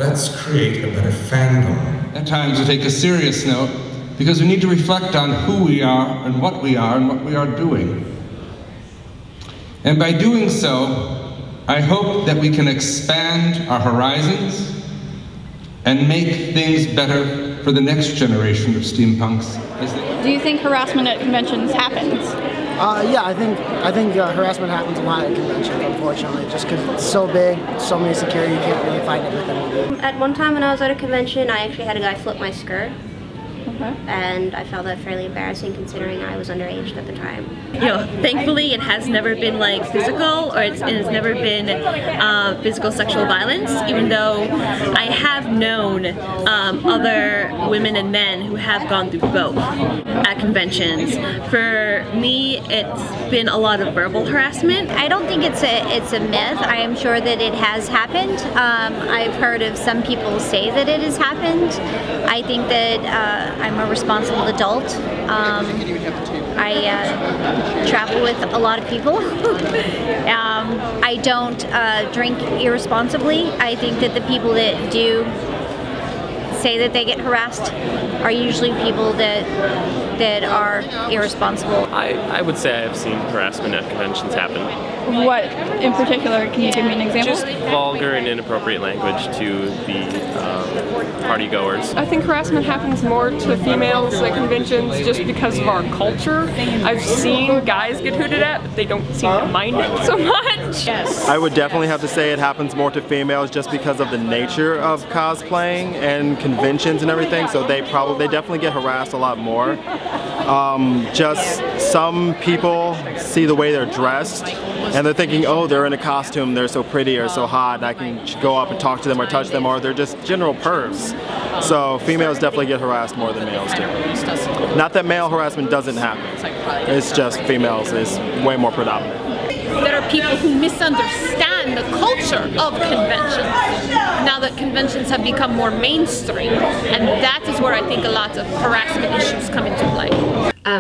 Let's create a better fandom. At times we take a serious note because we need to reflect on who we are and what we are doing. And by doing so, I hope that we can expand our horizons and make things better for the next generation of steampunks. Do you think harassment at conventions happens? Yeah, I think harassment happens a lot at conventions, unfortunately, just because it's so big, so many security, you can't really find everything. At one time when I was at a convention, I actually had a guy flip my skirt. And I found that fairly embarrassing considering I was underage at the time. You know, thankfully it has never been like physical, or it has never been physical sexual violence, even though I have known other women and men who have gone through both at conventions. For me, it's been a lot of verbal harassment. I don't think it's a myth. I am sure that it has happened. I've heard of some people say that it has happened. I think that I'm a responsible adult. I travel with a lot of people. I don't drink irresponsibly. I think that the people that do say that they get harassed are usually people that are irresponsible. I would say I have seen harassment at conventions happen. What in particular? Can you give me an example? Just vulgar and inappropriate language to the party goers. I think harassment happens more to females at conventions just because of our culture. I've seen guys get hooted at, but they don't seem to mind it so much. Yes. I would definitely have to say it happens more to females just because of the nature of cosplaying and conventions and everything, so they definitely get harassed a lot more. Just some people see the way they're dressed and they're thinking, oh, they're in a costume, they're so pretty or so hot, I can go up and talk to them or touch them, or they're just general pervs. So females definitely get harassed more than males do. Not that male harassment doesn't happen, it's just females is way more predominant. There are people who misunderstand the culture of conventions now that conventions have become more mainstream, and that is where I think a lot of harassment issues come into play.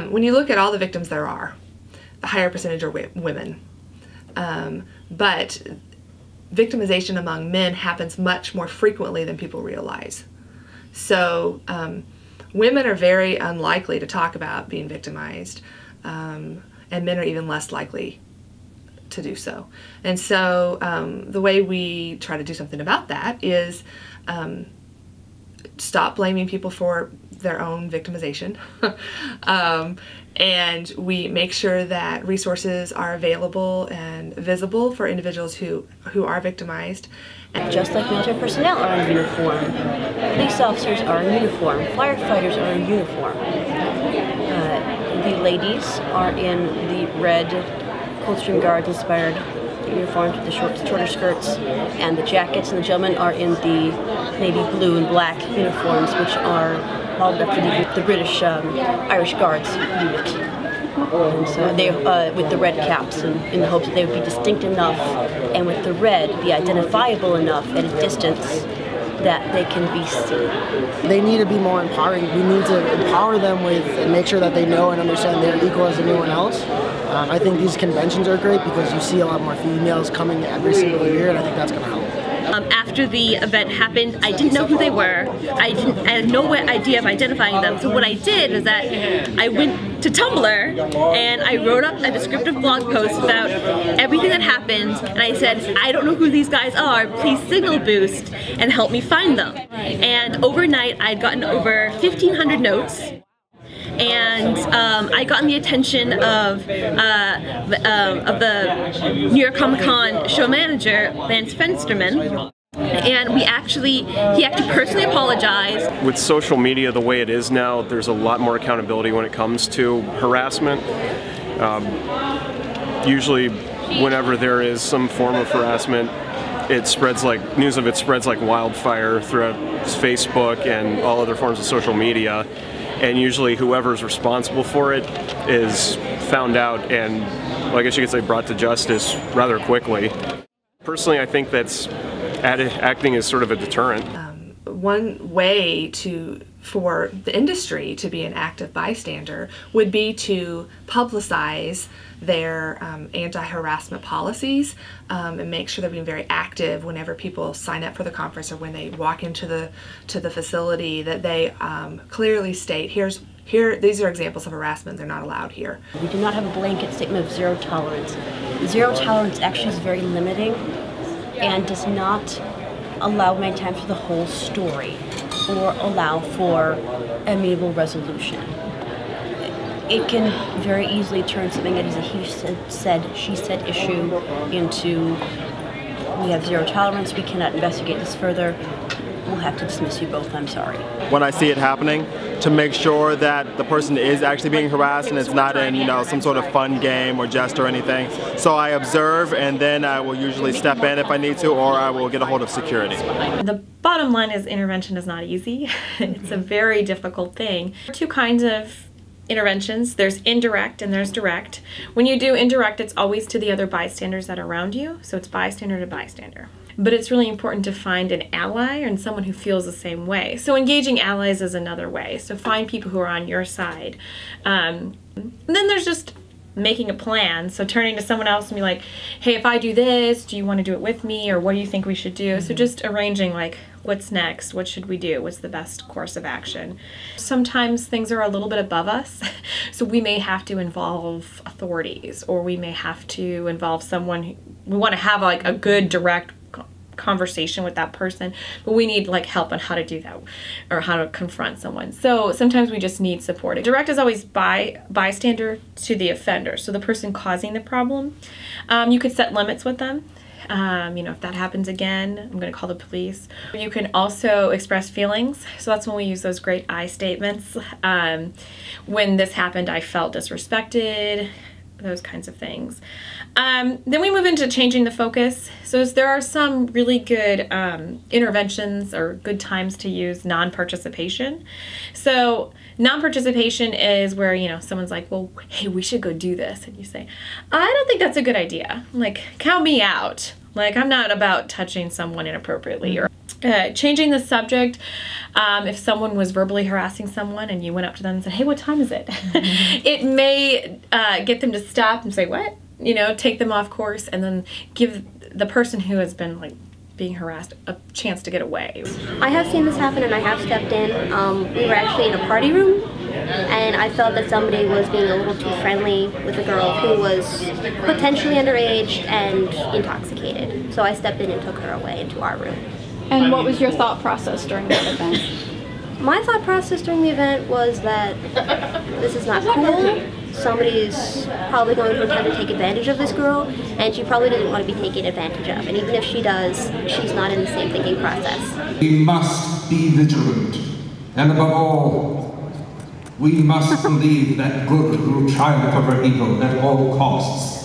When you look at all the victims there are, a higher percentage are women. But victimization among men happens much more frequently than people realize. So women are very unlikely to talk about being victimized, and men are even less likely to do so. And so the way we try to do something about that is stop blaming people for their own victimization. And we make sure that resources are available and visible for individuals who are victimized. And just like military personnel are in uniform, police officers are in uniform, firefighters are in uniform. The ladies are in the red Coldstream Guards inspired uniforms with the shorter skirts, and the jackets, and the gentlemen are in the navy blue and black uniforms, which are modeled after the British Irish Guards unit. And so they, with the red caps, in the hopes that they would be distinct enough, and with the red, be identifiable enough at a distance that they can be seen. They need to be more empowering. We need to empower them with and make sure that they know and understand they're equal as anyone else. I think these conventions are great because you see a lot more females coming every single year, and I think that's going to help. After the event happened, I didn't know who they were. I had no idea of identifying them. So what I did was that I went to Tumblr and I wrote up a descriptive blog post about everything that happened, and I said, I don't know who these guys are, please signal boost and help me find them. And overnight I'd gotten over 1,500 notes. And I got the attention of the New York Comic Con show manager, Lance Fensterman, and he actually personally apologized. With social media the way it is now, there's a lot more accountability when it comes to harassment. Usually whenever there is some form of harassment, it spreads like, news of it spreads like wildfire throughout Facebook and all other forms of social media. And usually whoever's responsible for it is found out and, well, I guess you could say, brought to justice rather quickly. Personally, I think that's acting as sort of a deterrent. One way to for the industry to be an active bystander would be to publicize their anti-harassment policies and make sure they're being very active whenever people sign up for the conference or when they walk into the facility, that they clearly state, these are examples of harassment, they're not allowed here. We do not have a blanket statement of zero tolerance. Zero tolerance actually is very limiting and does not allow many times for the whole story or allow for amenable resolution. It can very easily turn something that is a he said, she said issue into, we have zero tolerance, we cannot investigate this further, we'll have to dismiss you both, I'm sorry. When I see it happening, to make sure that the person is actually being harassed and it's not in, some sort of fun game or jest or anything. So I observe, and then I will usually step in if I need to, or I will get a hold of security. The bottom line is intervention is not easy. It's a very difficult thing. There are two kinds of interventions. There's indirect and there's direct. When you do indirect, it's always to the other bystanders that are around you, so it's bystander to bystander. But it's really important to find an ally and someone who feels the same way. So engaging allies is another way. So find people who are on your side. And then there's just making a plan. So turning to someone else and be like, hey, if I do this, do you want to do it with me? Or what do you think we should do? Mm-hmm. So just arranging like, what's next? What should we do? What's the best course of action? Sometimes things are a little bit above us. So we may have to involve authorities, or we may have to involve someone we want to have like a good direct conversation with that person, but we need like help on how to do that or how to confront someone. So sometimes we just need support. Direct is always bystander to the offender, so the person causing the problem. You could set limits with them. If that happens again, I'm going to call the police. You can also express feelings. So that's when we use those great I statements. When this happened, I felt disrespected, those kinds of things. Then we move into changing the focus. So there are some really good interventions or good times to use non-participation. So non-participation is where, someone's like, well, hey, we should go do this. And you say, I don't think that's a good idea. Like, count me out. Like, I'm not about touching someone inappropriately. Or changing the subject. If someone was verbally harassing someone and you went up to them and said, hey, what time is it? It may get them to stop and say, what? Take them off course, and then give the person who has been like being harassed a chance to get away. I have seen this happen, and I have stepped in. We were actually in a party room, and I felt that somebody was being a little too friendly with a girl who was potentially underage and intoxicated. So I stepped in and took her away into our room. And what was your thought process during that event? My thought process during the event was that this is not cool. Somebody's probably going to attempt to take advantage of this girl, and she probably doesn't want to be taken advantage of. And even if she does, she's not in the same thinking process. We must be vigilant, and above all, we must believe that good will triumph over evil at all costs.